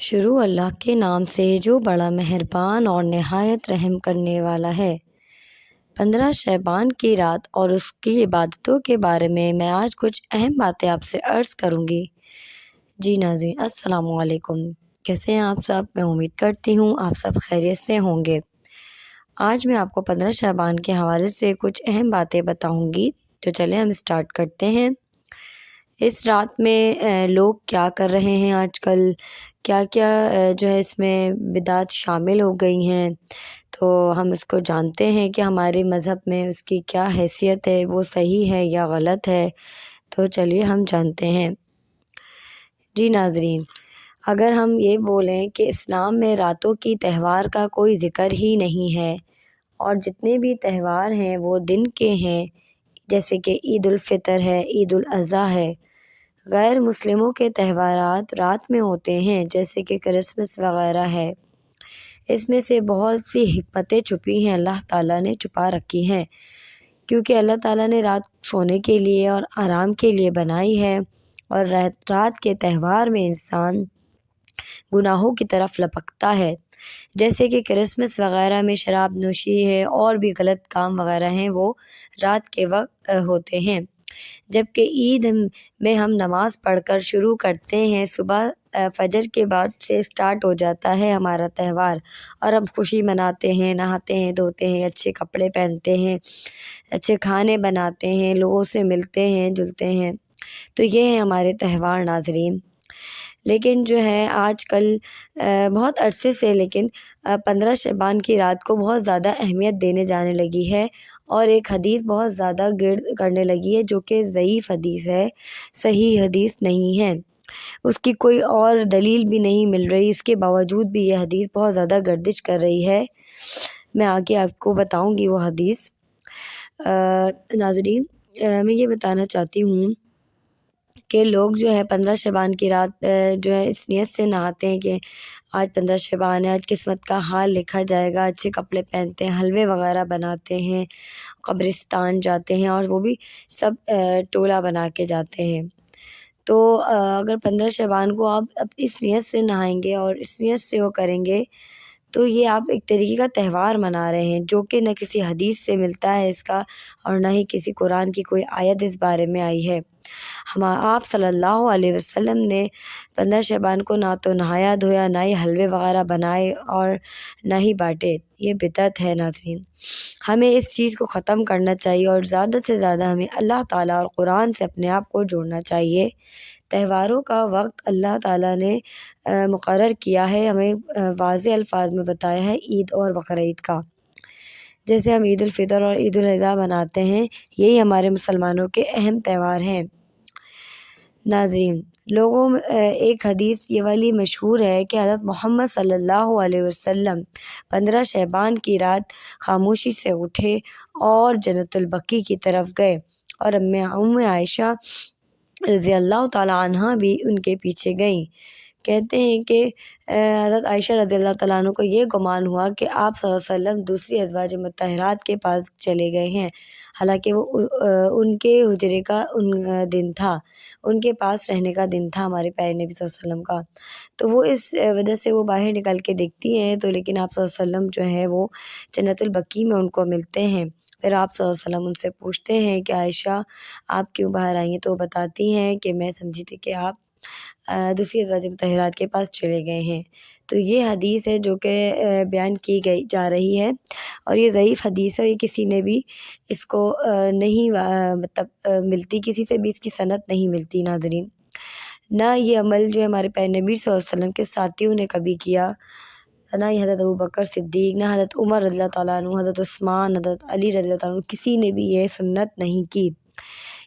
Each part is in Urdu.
شروع اللہ کے نام سے جو بڑا مہربان اور نہایت رحم کرنے والا ہے۔ 15 شعبان کی رات اور اس کی عبادتوں کے بارے میں آج کچھ اہم باتیں آپ سے عرض کروں گی۔ جی ناظرین، السلام علیکم، کیسے ہیں آپ سب؟ میں امید کرتی ہوں آپ سب خیریت سے ہوں گے۔ آج میں آپ کو 15 شعبان کے حوالے سے کچھ اہم باتیں بتاؤں گی، تو چلیں ہم اسٹارٹ کرتے ہیں۔ اس رات میں لوگ کیا کر رہے ہیں آج کل، کیا کیا جو ہے اس میں بدعت شامل ہو گئی ہیں، تو ہم اس کو جانتے ہیں کہ ہمارے مذہب میں اس کی کیا حیثیت ہے، وہ صحیح ہے یا غلط ہے، تو چلیے ہم جانتے ہیں۔ جی ناظرین، اگر ہم یہ بولیں کہ اسلام میں راتوں کی تہوار کا کوئی ذکر ہی نہیں ہے، اور جتنے بھی تہوار ہیں وہ دن کے ہیں، جیسے کہ عید الفطر ہے، عید الاضحیٰ ہے۔ غیر مسلموں کے تہوارات رات میں ہوتے ہیں، جیسے کہ کرسمس وغیرہ ہے۔ اس میں سے بہت سی حکمتیں چھپی ہیں، اللہ تعالیٰ نے چھپا رکھی ہیں، کیونکہ اللہ تعالیٰ نے رات سونے کے لیے اور آرام کے لیے بنائی ہے، اور رات کے تہوار میں انسان گناہوں کی طرف لپکتا ہے، جیسے کہ کرسمس وغیرہ میں شراب نوشی ہے اور بھی غلط کام وغیرہ ہیں، وہ رات کے وقت ہوتے ہیں۔ جبکہ عید میں ہم نماز پڑھ کر شروع کرتے ہیں، صبح فجر کے بعد سے سٹارٹ ہو جاتا ہے ہمارا تہوار، اور ہم خوشی مناتے ہیں، نہاتے ہیں، دھوتے ہیں، اچھے کپڑے پہنتے ہیں، اچھے کھانے بناتے ہیں، لوگوں سے ملتے ہیں جلتے ہیں، تو یہ ہیں ہمارے تہوار ناظرین۔ لیکن جو ہے آج کل بہت عرصے سے 15 شعبان کی رات کو بہت زیادہ اہمیت دینے جانے لگی ہے، اور ایک حدیث بہت زیادہ گرد کرنے لگی ہے جو کہ ضعیف حدیث ہے، صحیح حدیث نہیں ہے، اس کی کوئی اور دلیل بھی نہیں مل رہی، اس کے باوجود بھی یہ حدیث بہت زیادہ گردش کر رہی ہے۔ میں آگے آپ کو بتاؤں گی وہ حدیث۔ ناظرین، میں یہ بتانا چاہتی ہوں کہ لوگ جو ہے 15 شعبان کی رات جو ہے اس نیت سے نہاتے ہیں کہ آج 15 شعبان ہے، آج قسمت کا حال لکھا جائے گا، اچھے کپڑے پہنتے ہیں، حلوے وغیرہ بناتے ہیں، قبرستان جاتے ہیں، اور وہ بھی سب ٹولہ بنا کے جاتے ہیں۔ تو اگر 15 شعبان کو آپ اس نیت سے نہائیں گے اور اس نیت سے وہ کریں گے، تو یہ آپ ایک طریقے کا تہوار منا رہے ہیں، جو کہ نہ کسی حدیث سے ملتا ہے اس کا، اور نہ ہی کسی قرآن کی کوئی آیت اس بارے میں آئی ہے۔ آپ صلی اللہ علیہ وسلم نے 15 شعبان کو نہ تو نہایا دھویا، نہ ہی حلوے وغیرہ بنائے، اور نہ ہی بانٹے، یہ بدعت ہے ناظرین۔ ہمیں اس چیز کو ختم کرنا چاہیے، اور زیادہ سے زیادہ ہمیں اللہ تعالیٰ اور قرآن سے اپنے آپ کو جوڑنا چاہیے۔ تہواروں کا وقت اللہ تعالیٰ نے مقرر کیا ہے، ہمیں واضح الفاظ میں بتایا ہے، عید اور بقرعید کا۔ جیسے ہم عید الفطر اور عید الاضحیٰ مناتے ہیں، یہی ہمارے مسلمانوں کے اہم تہوار ہیں۔ ناظرین، لوگوں میں ایک حدیث یہ والی مشہور ہے کہ حضرت محمد صلی اللہ علیہ وسلم 15 شعبان کی رات خاموشی سے اٹھے اور جنت البقیع کی طرف گئے، اور ام عائشہ رضی اللہ تعالیٰ عنہ بھی ان کے پیچھے گئیں۔ کہتے ہیں کہ حضرت عائشہ رضی اللہ تعالیٰ عنہ کو یہ گمان ہوا کہ آپ صلی اللہ علیہ وسلم دوسری ازواج مطہرات کے پاس چلے گئے ہیں، حالانکہ وہ ان کے حجرے کا دن تھا، ان کے پاس رہنے کا دن تھا ہمارے پیارے نبی صلی اللہ علیہ وسلم کا۔ تو وہ اس وجہ سے وہ باہر نکل کے دیکھتی ہیں، تو لیکن آپ صلی اللہ علیہ وسلم جو ہے وہ جنت البقیع میں ان کو ملتے ہیں۔ پھر آپ صلی اللہ علیہ وسلم ان سے پوچھتے ہیں کہ عائشہ آپ کیوں باہر آئی ہیں، تو وہ بتاتی ہیں کہ میں سمجھی تھی کہ آپ دوسری ازواج مطہرات کے پاس چلے گئے ہیں۔ تو یہ حدیث ہے جو کہ بیان کی جا رہی ہے، اور یہ ضعیف حدیث ہے، یہ کسی نے بھی اس کو نہیں ملتی، کسی سے بھی اس کی سند نہیں ملتی ناظرین۔ نہ یہ عمل جو ہے ہمارے پیارے نبی صلی اللہ علیہ وسلم کے ساتھیوں نے کبھی کیا، نہ ہی حضرت ابوبکر صدیق، نہ حضرت عمر رضی اللہ تعالیٰ عنہ، حضرت عثمان، حضرت علی رضی اللہ تعالیٰ عنہ، کسی نے بھی یہ سنت نہیں کی۔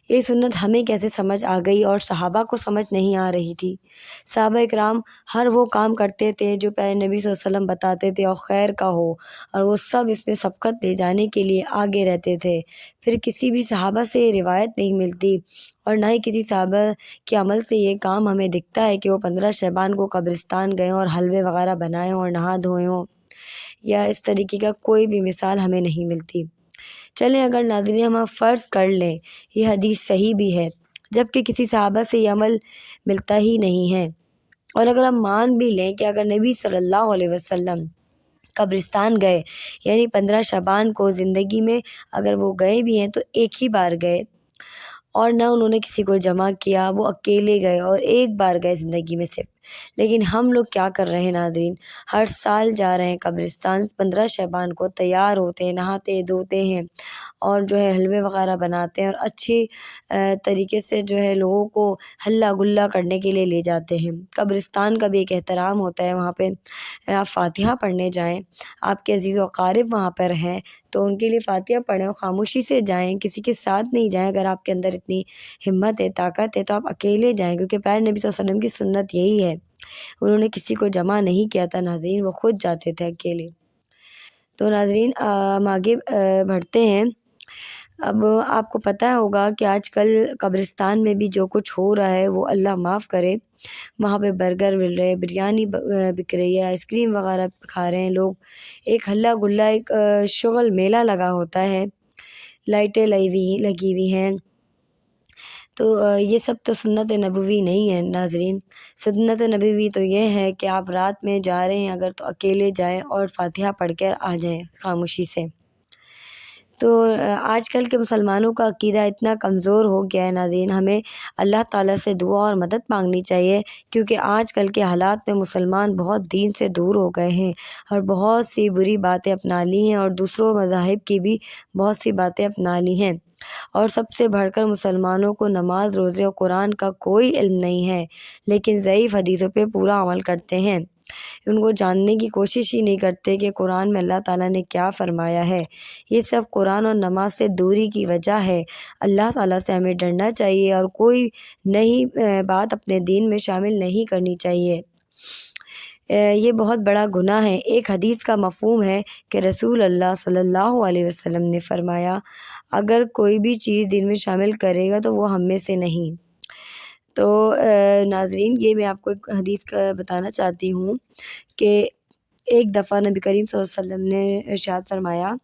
یہ سنت ہمیں کیسے سمجھ آ گئی، اور صحابہ کو سمجھ نہیں آ رہی تھی؟ صحابہ اکرام ہر وہ کام کرتے تھے جو پیارے نبی صلی اللہ علیہ وسلم بتاتے تھے، اور خیر کا ہو، اور وہ سب اس میں سبقت لے جانے کے لیے آگے رہتے تھے۔ پھر کسی بھی صحابہ سے یہ روایت نہیں ملتی، اور نہ ہی کسی صحابہ کے عمل سے یہ کام ہمیں دکھتا ہے کہ وہ 15 شعبان کو قبرستان گئے اور حلوے وغیرہ بنائے اور نہا دھوئے ہوں، یا اس طریقے کا کوئی بھی مثال ہمیں نہیں ملتی۔ چلیں اگر ناظرین ہم فرض کر لیں یہ حدیث صحیح بھی ہے، جبکہ کسی صحابہ سے یہ عمل ملتا ہی نہیں ہے، اور اگر ہم مان بھی لیں کہ اگر نبی صلی اللہ علیہ وسلم قبرستان گئے، یعنی 15 شعبان کو زندگی میں اگر وہ گئے بھی ہیں تو ایک ہی بار گئے، اور نہ انہوں نے کسی کو جمع کیا، وہ اکیلے گئے اور ایک بار گئے زندگی میں صرف۔ لیکن ہم لوگ کیا کر رہے ہیں ناظرین، ہر سال جا رہے ہیں قبرستان، 15 شعبان کو تیار ہوتے ہیں، نہاتے دھوتے ہیں، اور جو ہے حلوے وغیرہ بناتے ہیں، اور اچھی طریقے سے جو ہے لوگوں کو ہلا گلا کرنے کے لیے لے جاتے ہیں۔ قبرستان کا بھی ایک احترام ہوتا ہے، وہاں پہ آپ فاتحہ پڑھنے جائیں، آپ کے عزیز و اقارب وہاں پر ہیں تو ان کے لیے فاتحہ پڑھیں اور خاموشی سے جائیں، کسی کے ساتھ نہیں جائیں۔ اگر آپ کے اندر اتنی ہمت ہے، طاقت ہے تو آپ اکیلے جائیں، کیونکہ پیارے نبی صلی اللہ علیہ وسلم کی سنت یہی ہے، انہوں نے کسی کو جمع نہیں کیا تھا ناظرین، وہ خود جاتے تھے اکیلے۔ تو ناظرین ہم آگے بڑھتے ہیں۔ اب آپ کو پتہ ہوگا کہ آج کل قبرستان میں بھی جو کچھ ہو رہا ہے وہ اللہ معاف کرے، وہاں پہ برگر مل رہے، بریانی بک رہی ہے، آئس کریم وغیرہ کھا رہے ہیں لوگ، ایک ہلا گلا، ایک شغل میلہ لگا ہوتا ہے، لائٹیں لگی ہوئی ہیں۔ تو یہ سب تو سنت نبوی نہیں ہے ناظرین۔ سنت نبوی تو یہ ہے کہ آپ رات میں جا رہے ہیں اگر تو اکیلے جائیں اور فاتحہ پڑھ کر آ جائیں خاموشی سے۔ تو آج کل کے مسلمانوں کا عقیدہ اتنا کمزور ہو گیا ہے ناظرین، ہمیں اللہ تعالیٰ سے دعا اور مدد مانگنی چاہیے، کیونکہ آج کل کے حالات میں مسلمان بہت دین سے دور ہو گئے ہیں اور بہت سی بری باتیں اپنا لی ہیں، اور دوسروں مذاہب کی بھی بہت سی باتیں اپنا لی ہیں، اور سب سے بڑھ کر مسلمانوں کو نماز، روزے اور قرآن کا کوئی علم نہیں ہے، لیکن ضعیف حدیثوں پہ پورا عمل کرتے ہیں، ان کو جاننے کی کوشش ہی نہیں کرتے کہ قرآن میں اللہ تعالیٰ نے کیا فرمایا ہے۔ یہ سب قرآن اور نماز سے دوری کی وجہ ہے۔ اللہ تعالیٰ سے ہمیں ڈرنا چاہیے اور کوئی نئی بات اپنے دین میں شامل نہیں کرنی چاہیے۔ یہ بہت بڑا گناہ ہے۔ ایک حدیث کا مفہوم ہے کہ رسول اللہ صلی اللہ علیہ وسلم نے فرمایا، اگر کوئی بھی چیز دین میں شامل کرے گا تو وہ ہم میں سے نہیں۔ تو ناظرین یہ میں آپ کو ایک حدیث کا بتانا چاہتی ہوں کہ ایک دفعہ نبی کریم صلی اللہ علیہ وسلم نے ارشاد فرمایا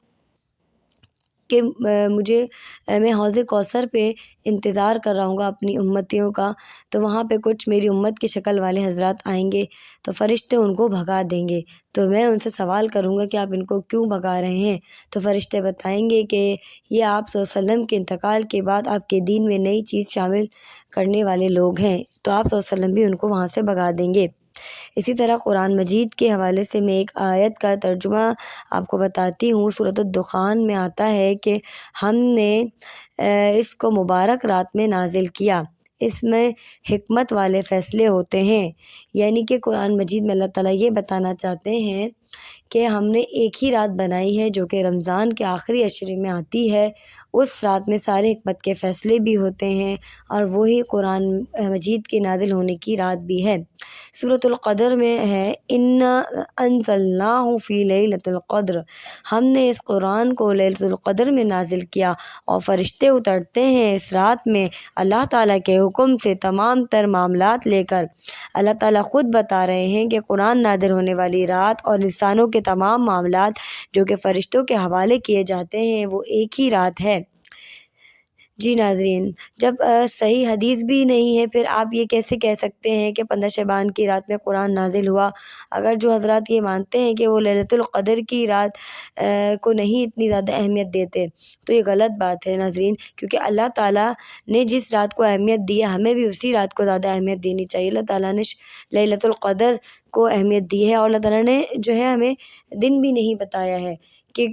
کہ میں حوض کوثر پہ انتظار کر رہا ہوں گا اپنی امتیوں کا، تو وہاں پہ کچھ میری امت کی شکل والے حضرات آئیں گے تو فرشتے ان کو بھگا دیں گے، تو میں ان سے سوال کروں گا کہ آپ ان کو کیوں بھگا رہے ہیں؟ تو فرشتے بتائیں گے کہ یہ آپ صلی اللہ علیہ وسلم کے انتقال کے بعد آپ کے دین میں نئی چیز شامل کرنے والے لوگ ہیں، تو آپ صلی اللہ علیہ وسلم بھی ان کو وہاں سے بھگا دیں گے۔ اسی طرح قرآن مجید کے حوالے سے میں ایک آیت کا ترجمہ آپ کو بتاتی ہوں۔ سورۃ الدخان میں آتا ہے کہ ہم نے اس کو مبارک رات میں نازل کیا، اس میں حکمت والے فیصلے ہوتے ہیں، یعنی کہ قرآن مجید میں اللہ تعالیٰ یہ بتانا چاہتے ہیں کہ ہم نے ایک ہی رات بنائی ہے جو کہ رمضان کے آخری عشرے میں آتی ہے، اس رات میں سارے حکمت کے فیصلے بھی ہوتے ہیں، اور وہی قرآن مجید کے نازل ہونے کی رات بھی ہے۔ سورۃ القدر میں ہے، انا انزلناہ فی لیلۃ القدر، ہم نے اس قرآن کو لیلۃ القدر میں نازل کیا، اور فرشتے اترتے ہیں اس رات میں اللہ تعالیٰ کے حکم سے تمام تر معاملات لے کر۔ اللہ تعالیٰ خود بتا رہے ہیں کہ قرآن نازل ہونے والی رات اور انسانوں کے تمام معاملات جو کہ فرشتوں کے حوالے کیے جاتے ہیں وہ ایک ہی رات ہے۔ جی ناظرین، جب صحیح حدیث بھی نہیں ہے پھر آپ یہ کیسے کہہ سکتے ہیں کہ 15 شعبان کی رات میں قرآن نازل ہوا؟ اگر جو حضرات یہ مانتے ہیں کہ وہ لیلۃ القدر کی رات کو نہیں اتنی زیادہ اہمیت دیتے تو یہ غلط بات ہے ناظرین، کیونکہ اللہ تعالیٰ نے جس رات کو اہمیت دی ہے ہمیں بھی اسی رات کو زیادہ اہمیت دینی چاہیے۔ اللہ تعالیٰ نے لیلۃ القدر کو اہمیت دی ہے، اور اللہ تعالیٰ نے جو ہے ہمیں دن بھی نہیں بتایا ہے کہ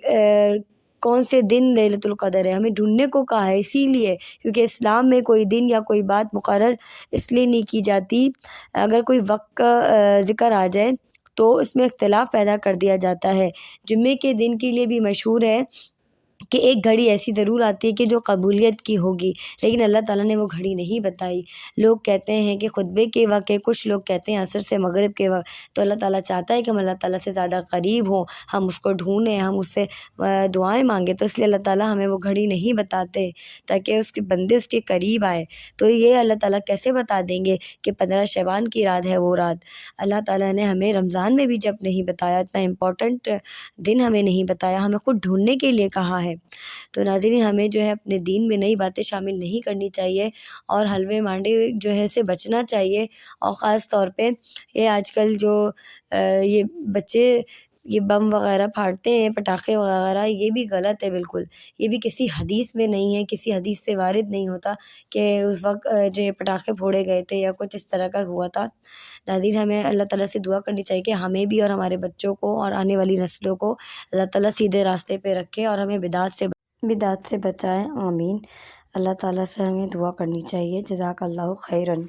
کون سے دن لیلۃ القدر ہے، ہمیں ڈھونڈنے کو کہا ہے، اسی لیے کیونکہ اسلام میں کوئی دن یا کوئی بات مقرر اس لیے نہیں کی جاتی، اگر کوئی وقت کا ذکر آ جائے تو اس میں اختلاف پیدا کر دیا جاتا ہے۔ جمعے کے دن کے لیے بھی مشہور ہے کہ ایک گھڑی ایسی ضرور آتی ہے کہ جو قبولیت کی ہوگی، لیکن اللہ تعالیٰ نے وہ گھڑی نہیں بتائی۔ لوگ کہتے ہیں کہ خطبے کے وقت، کچھ لوگ کہتے ہیں عصر سے مغرب کے وقت، تو اللہ تعالیٰ چاہتا ہے کہ ہم اللہ تعالیٰ سے زیادہ قریب ہوں، ہم اس کو ڈھونڈیں، ہم اس سے دعائیں مانگیں، تو اس لیے اللہ تعالیٰ ہمیں وہ گھڑی نہیں بتاتے تاکہ اس کے بندے اس کے قریب آئے۔ تو یہ اللہ تعالیٰ کیسے بتا دیں گے کہ 15 شعبان کی رات ہے وہ رات؟ اللہ تعالیٰ نے ہمیں رمضان میں بھی جب نہیں بتایا، اتنا امپورٹنٹ دن ہمیں نہیں بتایا، ہمیں خود ڈھونڈنے کے لیے کہا ہے۔ ہے۔ تو ناظرین ہمیں جو ہے اپنے دین میں نئی باتیں شامل نہیں کرنی چاہیے اور حلوے مانڈے جو ہے سے بچنا چاہیے، اور خاص طور پہ یہ آج کل جو یہ بچے یہ بم وغیرہ پھاڑتے ہیں، پٹاخے وغیرہ، یہ بھی غلط ہے بالکل۔ یہ بھی کسی حدیث میں نہیں ہے، کسی حدیث سے وارد نہیں ہوتا کہ اس وقت جو یہ پٹاخے پھوڑے گئے تھے یا کچھ اس طرح کا ہوا تھا۔ ناظرین ہمیں اللہ تعالیٰ سے دعا کرنی چاہیے کہ ہمیں بھی اور ہمارے بچوں کو اور آنے والی نسلوں کو اللہ تعالیٰ سیدھے راستے پہ رکھے اور ہمیں بدعات سے بچائیں، آمین۔ اللہ تعالیٰ سے ہمیں دعا کرنی چاہیے۔ جزاک اللہ خیراً۔